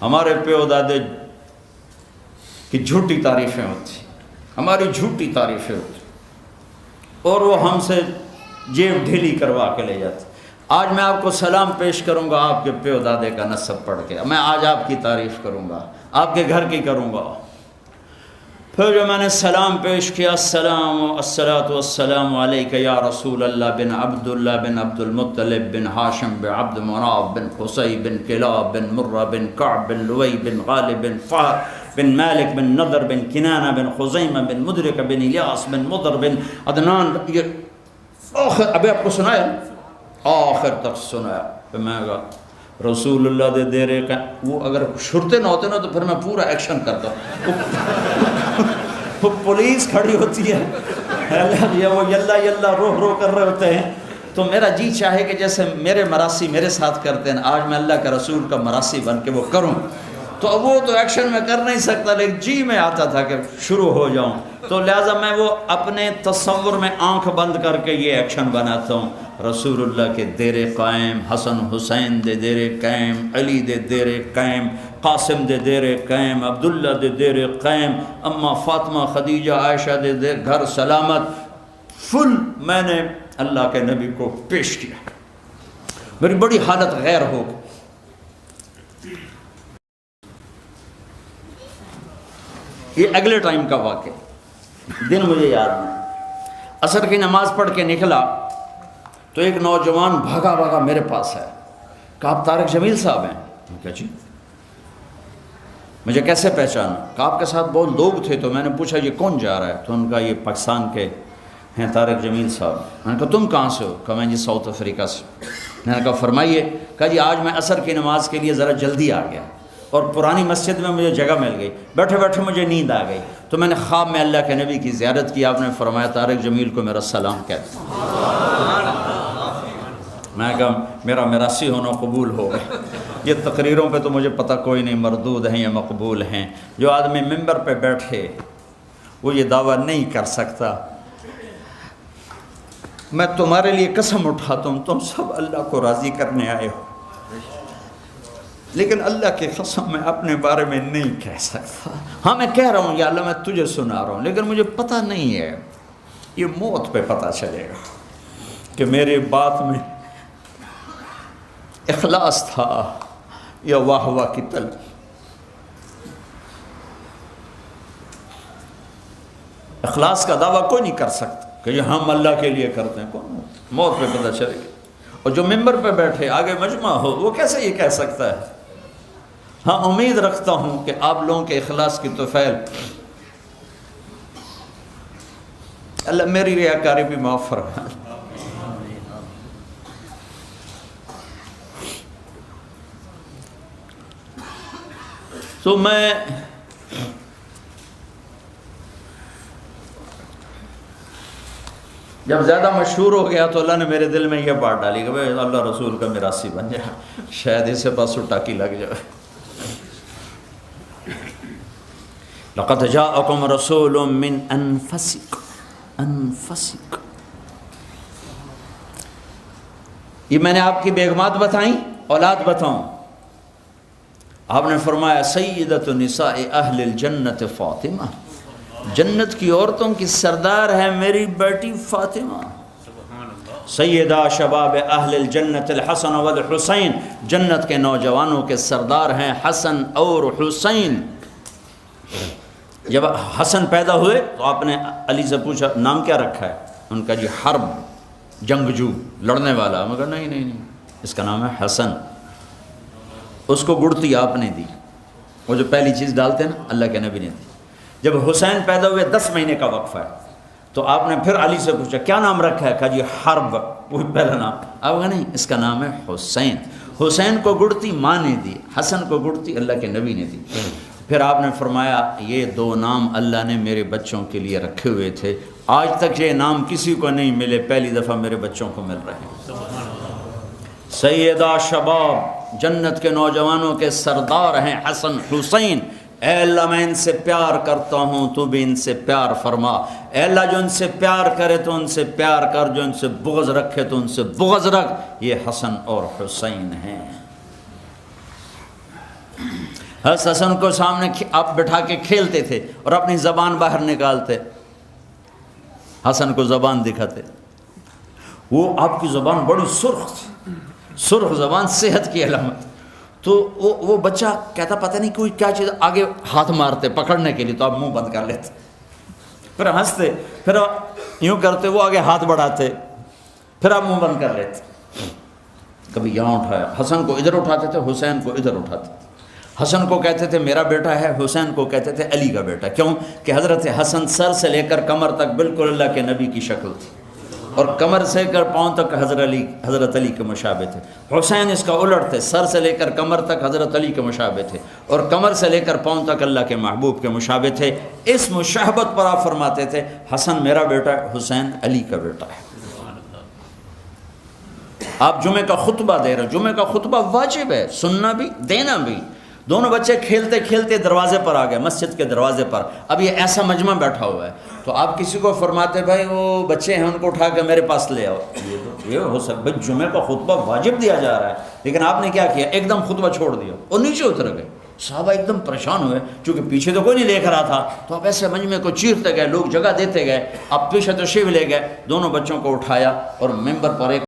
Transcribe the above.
ہمارے پیو دادے کی جھوٹی تعریفیں ہوتی، ہماری جھوٹی تعریفیں ہوتی، اور وہ ہم سے جیب ڈھیلی کروا کے لے جاتے۔ آج میں آپ کو سلام پیش کروں گا آپ کے پیو دادے کا نسب پڑھ کے، میں آج آپ کی تعریف کروں گا، آپ کے گھر کی کروں گا۔ پھر جو میں نے سلام پیش کیا، الصلاۃ والسلام علیک یا رسول اللہ بن عبداللہ بن عبد المطلب بن ہاشم بن عبد مناف بن قصی بن کلاب بن مرہ بن کعب بن لوی بن غالب بن فہر بن مالک بن نضر بن کنانہ بن خزیمہ بن مدرک بن الیاس بن مضر بن عدنان، یہ آخر ابھی آپ کو سنایا، آخر تک سنایا۔ پھر میں کہا رسول اللہ دے دے رہے کہ وہ اگر شرطے نہ ہوتے نا تو پھر میں پورا ایکشن کرتا وہ پولیس کھڑی ہوتی ہے، وہ یلا یلا روح رو کر رہے ہوتے ہیں، تو میرا جی چاہے کہ جیسے میرے مراسی میرے ساتھ کرتے ہیں، آج میں اللہ کا رسول کا مراسی بن کے وہ کروں، تو وہ تو ایکشن میں کر نہیں سکتا، لیکن جی میں آتا تھا کہ شروع ہو جاؤں، تو لہٰذا میں وہ اپنے تصور میں آنکھ بند کر کے یہ ایکشن بناتا ہوں۔ رسول اللہ کے دیرے قائم، حسن حسین دے دیرے قائم، علی دے دیرے قائم، قاسم دے دیرے قائم، عبداللہ دے دیرے قائم، اماں فاطمہ خدیجہ عائشہ دے گھر سلامت، فل میں نے اللہ کے نبی کو پیش کیا۔ میری بڑی حالت غیر ہو گئی۔ یہ اگلے ٹائم کا واقعہ، دن مجھے یاد نہیں، عصر کی نماز پڑھ کے نکلا تو ایک نوجوان بھاگا بھاگا میرے پاس ہے، کہا آپ طارق جمیل صاحب ہیں؟ میں کہا جی۔ مجھے کیسے پہچانا؟ کہا آپ کے ساتھ بہت لوگ تھے، تو میں نے پوچھا یہ کون جا رہا ہے؟ تو ان کا یہ پاکستان کے ہیں طارق جمیل صاحب۔ میں نے کہا تم کہاں سے ہو؟ کہا میں جی ساؤتھ افریقہ سے۔ میں نے کہا فرمائیے۔ کہا جی آج میں عصر کی نماز کے لیے ذرا جلدی آ گیا اور پرانی مسجد میں مجھے جگہ مل گئی، بیٹھے بیٹھے مجھے نیند آ گئی، تو میں نے خواب میں اللہ کے نبی کی زیارت کی، آپ نے فرمایا طارق جمیل کو میرا سلام کہتے ہیں۔ میں کہا میرا میراثی ہونا قبول ہو گیا۔ یہ تقریروں پہ تو مجھے پتہ کوئی نہیں مردود ہیں یا مقبول ہیں۔ جو آدمی ممبر پہ بیٹھے وہ یہ دعویٰ نہیں کر سکتا میں تمہارے لیے قسم اٹھاتا ہوں تم سب اللہ کو راضی کرنے آئے ہو، لیکن اللہ کی قسم میں اپنے بارے میں نہیں کہہ سکتا۔ ہاں میں کہہ رہا ہوں یا اللہ میں تجھے سنا رہا ہوں، لیکن مجھے پتہ نہیں ہے، یہ موت پہ پتہ چلے گا کہ میرے بات میں اخلاص تھا یا واہ واہ کی طلب۔ اخلاص کا دعویٰ کوئی نہیں کر سکتا کہ یہ ہم اللہ کے لیے کرتے ہیں، کون؟ موت پہ پتہ چلے گی۔ اور جو ممبر پہ بیٹھے آگے مجمع ہو وہ کیسے یہ کہہ سکتا ہے؟ ہاں امید رکھتا ہوں کہ آپ لوگوں کے اخلاص کی طفیل اللہ میری ریاکاری بھی معاف فرمائے۔ تو میں جب زیادہ مشہور ہو گیا تو اللہ نے میرے دل میں یہ بات ڈالی کہ بھائی اللہ رسول کا میراثی بن جائے، شاید اسے پاس ٹاکی لگ جائے۔ لَقَدْ جَاءَكُمْ رَسُولٌ مِّنْ أَنفُسِكُمْ۔ یہ میں نے آپ کی بیگمات بتائیں، اولاد بتاؤں؟ آپ نے فرمایا سیدۃ نساء اہل الجنت فاطمہ، جنت کی عورتوں کی سردار ہے میری بیٹی فاطمہ۔ سیدہ شباب اہل الجنت الحسن والحسین، جنت کے نوجوانوں کے سردار ہیں حسن اور حسین۔ جب حسن پیدا ہوئے تو آپ نے علی سے پوچھا نام کیا رکھا ہے؟ ان کا جی حرب، جنگجو، لڑنے والا۔ میں کہا نہیں اس کا نام ہے حسن۔ اس کو گڑتی آپ نے دی، وہ جو پہلی چیز ڈالتے ہیں نا اللہ کے نبی نے دی۔ جب حسین پیدا ہوئے 10 مہینے کا وقفہ ہے تو آپ نے پھر علی سے پوچھا کیا نام رکھا ہے؟ کہا جی حرب، وہی پہلا نام۔ آپ کہا نہیں اس کا نام ہے حسین۔ حسین کو گڑتی ماں نے دی، حسن کو گڑتی اللہ کے نبی نے دی۔ پھر آپ نے فرمایا یہ 2 نام اللہ نے میرے بچوں کے لیے رکھے ہوئے تھے، آج تک یہ نام کسی کو نہیں ملے، پہلی دفعہ میرے بچوں کو مل رہے ہیں۔ سیدہ شباب، جنت کے نوجوانوں کے سردار ہیں حسن حسین۔ اے اللہ میں ان سے پیار کرتا ہوں تو بھی ان سے پیار فرما، اے اللہ جو ان سے پیار کرے تو ان سے پیار کر، جو ان سے بغض رکھے تو ان سے بغض رکھ۔ یہ حسن اور حسین ہیں۔ حضرت حسن کو سامنے آپ بٹھا کے کھیلتے تھے اور اپنی زبان باہر نکالتے، حسن کو زبان دکھاتے، وہ آپ کی زبان بڑی سرخ تھی، سرخ زبان صحت کی علامت. تو وہ بچہ کہتا پتہ نہیں کوئی کیا چیز، آگے ہاتھ مارتے پکڑنے کے لیے تو آپ منہ بند کر لیتے، پھر ہنستے، پھر یوں کرتے، وہ آگے ہاتھ بڑھاتے، پھر آپ منہ بند کر لیتے. کبھی یہاں اٹھایا، حسن کو ادھر اٹھاتے تھے، حسین کو ادھر اٹھاتے تھے. حسن کو کہتے تھے میرا بیٹا ہے، حسین کو کہتے تھے علی کا بیٹا. کیوں کہ حضرت حسن سر سے لے کر کمر تک بالکل اللہ کے نبی کی شکل تھی، اور کمر سے کر پاؤں تک حضرت علی کے مشابہ تھے. حسین اس کا الٹ تھے، سر سے لے کر کمر تک حضرت علی کے مشابہ تھے، اور کمر سے لے کر پاؤں تک اللہ کے محبوب کے مشابہ تھے. اس مشابہت پر آپ فرماتے تھے حسن میرا بیٹا ہے، حسین علی کا بیٹا ہے. آپ جمعے کا خطبہ دے رہے، جمعے کا خطبہ واجب ہے، سننا بھی دینا بھی. دونوں بچے کھیلتے کھیلتے دروازے پر آ گئے، مسجد کے دروازے پر. اب یہ ایسا مجمع بیٹھا ہوا ہے، تو آپ کسی کو فرماتے بھائی وہ بچے ہیں ان کو اٹھا کے میرے پاس لے آؤ، یہ ہو سکتا بھائی جمعے کا خطبہ واجب دیا جا رہا ہے. لیکن آپ نے کیا کیا، ایک دم خطبہ چھوڑ دیا اور نیچے اتر گئے. صحابہ ایک دم پریشان ہوئے، چونکہ پیچھے تو کوئی نہیں دیکھ رہا تھا، تو آپ ایسے مجمع کو چیرتے گئے، لوگ جگہ دیتے گئے، آپ پیچھے تشریف لے گئے. دونوں بچوں کو اٹھایا اور ممبر پر ایک